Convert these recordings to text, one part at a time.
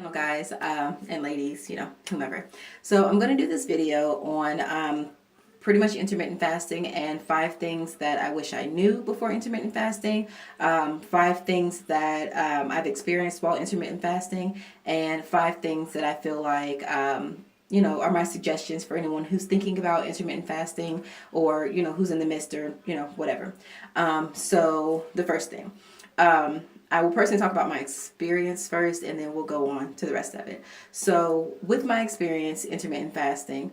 channel, guys, and ladies, whomever. So I'm going to do this video on pretty much intermittent fasting and 5 things that I wish I knew before intermittent fasting, 5 things that I've experienced while intermittent fasting, and 5 things that I feel like are my suggestions for anyone who's thinking about intermittent fasting, or who's in the midst, or whatever. So the first thing, I will personally talk about my experience first, and then we'll go on to the rest of it. So with my experience intermittent fasting,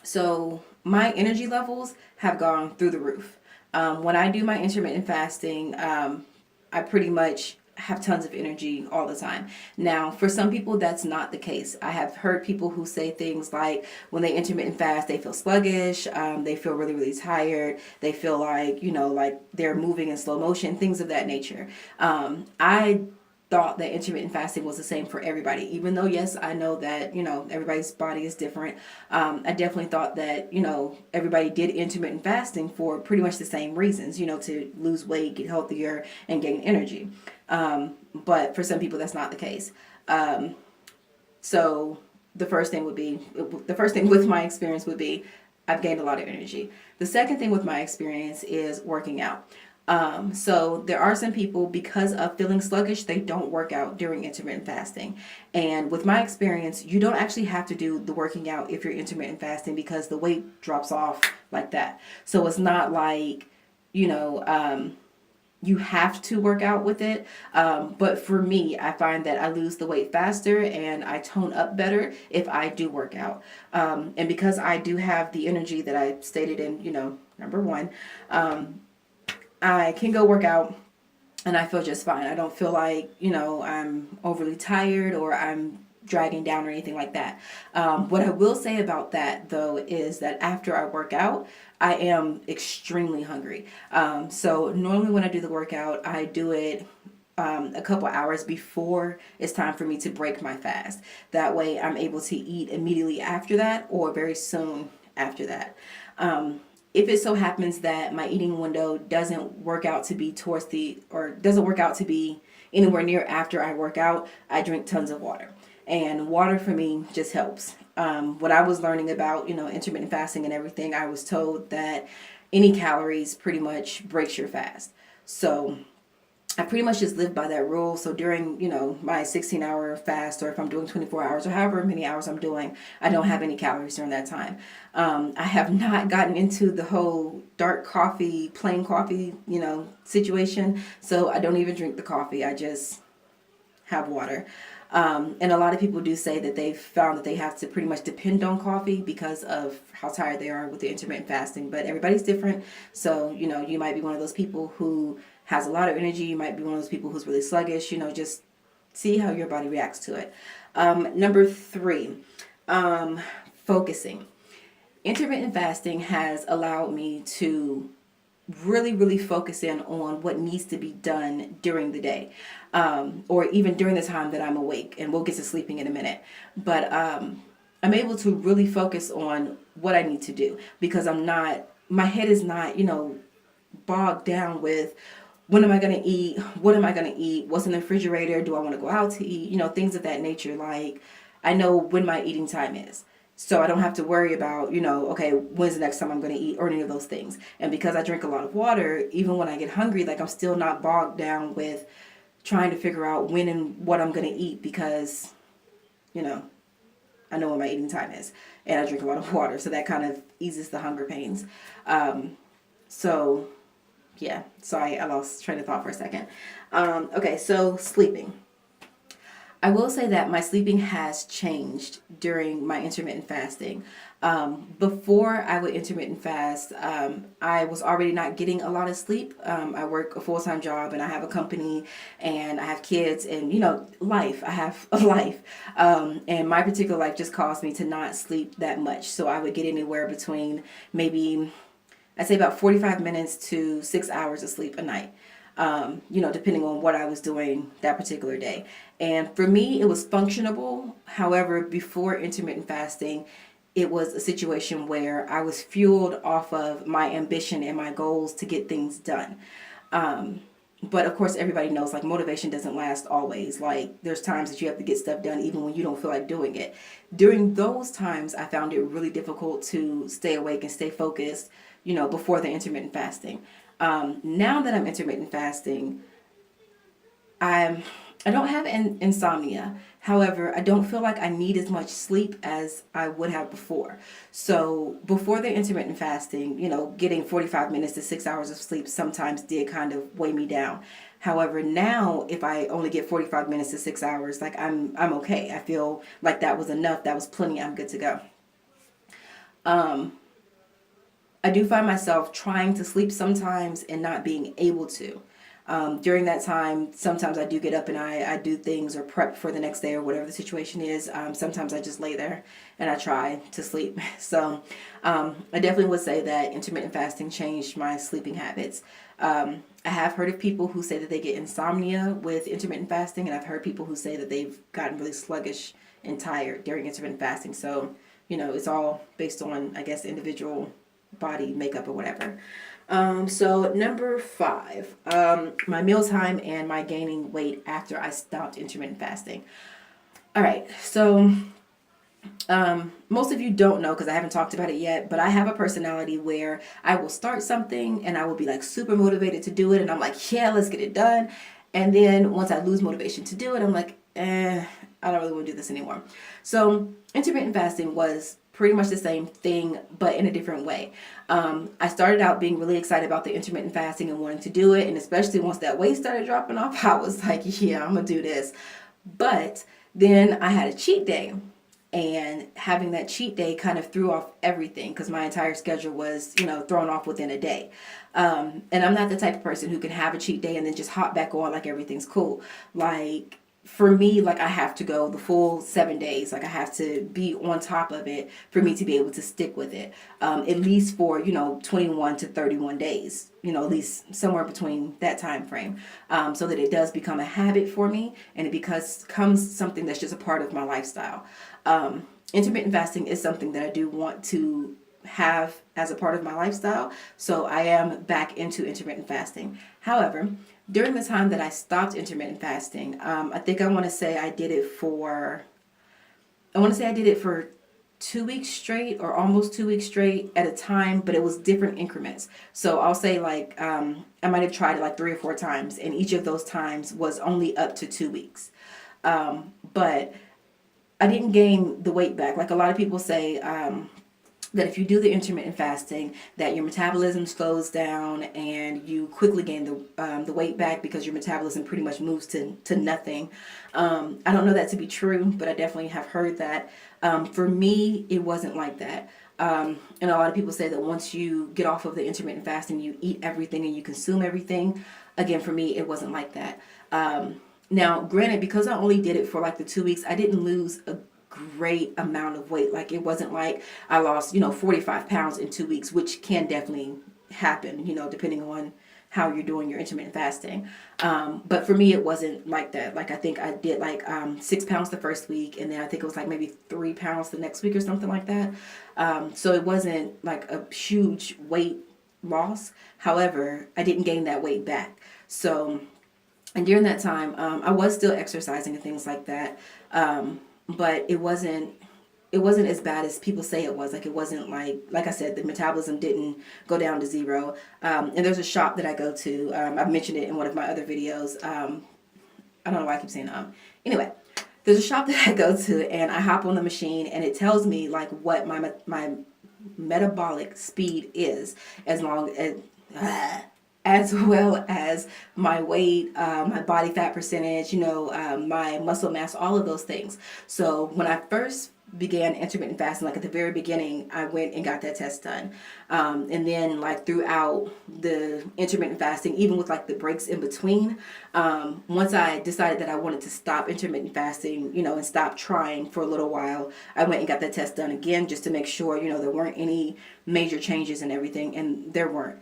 so my energy levels have gone through the roof. When I do my intermittent fasting, I pretty much have tons of energy all the time. Now, for some people, that's not the case. I have heard people who say things like when they intermittent fast, they feel sluggish, they feel really, really tired, they feel like, like they're moving in slow motion, things of that nature. I thought that intermittent fasting was the same for everybody, even though, yes, I know that everybody's body is different. I definitely thought that everybody did intermittent fasting for pretty much the same reasons, to lose weight, get healthier, and gain energy. But for some people, that's not the case. So the first thing with my experience would be I've gained a lot of energy. The second thing with my experience is working out. So there are some people, because of feeling sluggish, they don't work out during intermittent fasting. And with my experience, you don't actually have to do the working out if you're intermittent fasting, because the weight drops off like that. So it's not like, you have to work out with it. But for me, I find that I lose the weight faster and I tone up better if I do work out. And because I do have the energy that I stated in, number one, I can go work out and I feel just fine. I don't feel like, I'm overly tired or I'm dragging down or anything like that. What I will say about that, though, is that after I work out, I am extremely hungry. So normally when I do the workout, I do it a couple hours before it's time for me to break my fast. That way I'm able to eat immediately after that or very soon after that. If it so happens that my eating window doesn't work out to be anywhere near after I work out, I drink tons of water. And water for me just helps. What I was learning about, intermittent fasting and everything, I was told that any calories pretty much breaks your fast. So I pretty much just live by that rule. So during, my 16-hour fast, or if I'm doing 24 hours or however many hours I'm doing, I don't have any calories during that time. I have not gotten into the whole dark coffee, plain coffee, situation. So I don't even drink the coffee. I just have water. And a lot of people do say that they've found that they have to pretty much depend on coffee because of how tired they are with the intermittent fasting. But everybody's different. So, you might be one of those people who has a lot of energy. You might be one of those people who's really sluggish. Just see how your body reacts to it. Number 3, focusing. Intermittent fasting has allowed me to really, really focus in on what needs to be done during the day, or even during the time that I'm awake, and we'll get to sleeping in a minute. But I'm able to really focus on what I need to do, because my head is not, bogged down with when am I going to eat, what am I going to eat, what's in the refrigerator, do I want to go out to eat, things of that nature. Like, I know when my eating time is. So I don't have to worry about, okay, when's the next time I'm going to eat, or any of those things. And because I drink a lot of water, even when I get hungry, like, I'm still not bogged down with trying to figure out when and what I'm going to eat, because, I know when my eating time is. And I drink a lot of water, so that kind of eases the hunger pains. So, yeah, sorry, I lost train of thought for a second. Okay, so sleeping. I will say that my sleeping has changed during my intermittent fasting. Before I would intermittent fast, I was already not getting a lot of sleep. I work a full-time job, and I have a company, and I have kids, and life. I have a life. And my particular life just caused me to not sleep that much. So I would get anywhere between maybe, I'd say about 45 minutes to 6 hours of sleep a night. Depending on what I was doing that particular day. And for me, it was functionable. However, before intermittent fasting, it was a situation where I was fueled off of my ambition and my goals to get things done. But of course, everybody knows like motivation doesn't last always. Like there's times that you have to get stuff done even when you don't feel like doing it. During those times, I found it really difficult to stay awake and stay focused, before the intermittent fasting. Now that I'm intermittent fasting, I'm I don't have insomnia. However, I don't feel like I need as much sleep as I would have before. So before the intermittent fasting, getting 45 minutes to 6 hours of sleep sometimes did kind of weigh me down. However, now if I only get 45 minutes to 6 hours, like I'm okay. I feel like that was enough. That was plenty. I'm good to go. Um, I do find myself trying to sleep sometimes and not being able to. During that time, sometimes I do get up and I do things or prep for the next day or whatever the situation is. Sometimes I just lay there and I try to sleep. So I definitely would say that intermittent fasting changed my sleeping habits. I have heard of people who say that they get insomnia with intermittent fasting, and I've heard people who say that they've gotten really sluggish and tired during intermittent fasting. So, it's all based on, I guess, individual body makeup or whatever. So number 5, my mealtime and my gaining weight after I stopped intermittent fasting. All right, so most of you don't know because I haven't talked about it yet, but I have a personality where I will start something and I will be like super motivated to do it, and I'm like, yeah, let's get it done. And then once I lose motivation to do it, I'm like, I don't really want to do this anymore. So intermittent fasting was pretty much the same thing, but in a different way. I started out being really excited about the intermittent fasting and wanting to do it. And especially once that weight started dropping off, I was like, yeah, I'm going to do this. But then I had a cheat day. And having that cheat day kind of threw off everything because my entire schedule was, thrown off within a day. And I'm not the type of person who can have a cheat day and then just hop back on like everything's cool. Like, for me, like I have to go the full 7 days. Like I have to be on top of it for me to be able to stick with it. At least for, 21 to 31 days, at least somewhere between that time frame. So that it does become a habit for me and it becomes something that's just a part of my lifestyle. Intermittent fasting is something that I do want to have as a part of my lifestyle. So I am back into intermittent fasting. However, during the time that I stopped intermittent fasting, I think I want to say I did it for 2 weeks straight or almost 2 weeks straight at a time, but it was different increments. So I'll say like, I might have tried it like 3 or 4 times, and each of those times was only up to 2 weeks. But I didn't gain the weight back. Like a lot of people say, that if you do the intermittent fasting, that your metabolism slows down and you quickly gain the weight back because your metabolism pretty much moves to nothing. I don't know that to be true, but I definitely have heard that. For me, it wasn't like that. And a lot of people say that once you get off of the intermittent fasting, you eat everything and you consume everything. Again, for me, it wasn't like that. Now, granted, because I only did it for like the 2 weeks, I didn't lose a great amount of weight. Like it wasn't like I lost, 45 pounds in 2 weeks, which can definitely happen, depending on how you're doing your intermittent fasting. But for me, it wasn't like that. Like I think I did like 6 pounds the first week, and then I think it was like maybe 3 pounds the next week or something like that. So it wasn't like a huge weight loss. However, I didn't gain that weight back. So, and during that time, I was still exercising and things like that. But it wasn't as bad as people say it was. Like it wasn't like I said, the metabolism didn't go down to 0. And there's a shop that I go to. I've mentioned it in one of my other videos. I don't know why I keep saying Anyway, there's a shop that I go to, and I hop on the machine, and it tells me like what my metabolic speed is, as well as my weight, my body fat percentage, my muscle mass, all of those things. So when I first began intermittent fasting, like at the very beginning, I went and got that test done. And then like throughout the intermittent fasting, even with like the breaks in between, once I decided that I wanted to stop intermittent fasting, and stop trying for a little while, I went and got that test done again just to make sure, there weren't any major changes and everything, and there weren't.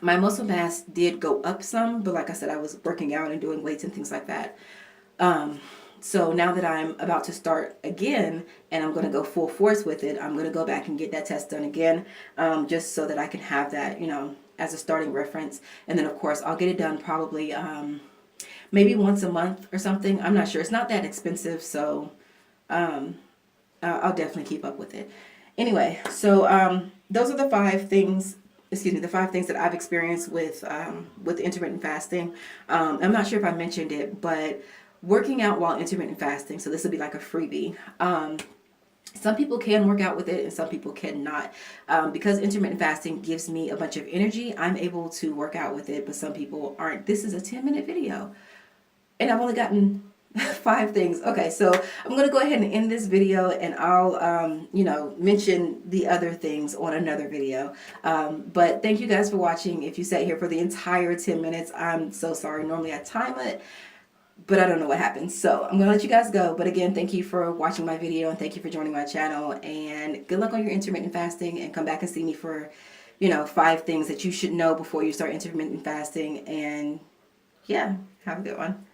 My muscle mass did go up some, but like I said, I was working out and doing weights and things like that. So now that I'm about to start again and I'm going to go full force with it, I'm going to go back and get that test done again, just so that I can have that, as a starting reference. And then of course I'll get it done probably maybe once a month or something. I'm not sure. It's not that expensive, so I'll definitely keep up with it. Anyway, so those are the 5 things. Excuse me, the 5 things that I've experienced with intermittent fasting. I'm not sure if I mentioned it, but working out while intermittent fasting. So this will be like a freebie. Some people can work out with it and some people cannot. Because intermittent fasting gives me a bunch of energy, I'm able to work out with it, but some people aren't. This is a 10-minute video and I've only gotten 5 things. Okay, so I'm going to go ahead and end this video, and I'll, mention the other things on another video. But thank you guys for watching. If you sat here for the entire 10 minutes, I'm so sorry. Normally I time it, but I don't know what happened. So I'm going to let you guys go. But again, thank you for watching my video, and thank you for joining my channel, and good luck on your intermittent fasting, and come back and see me for, 5 things that you should know before you start intermittent fasting. And yeah, have a good one.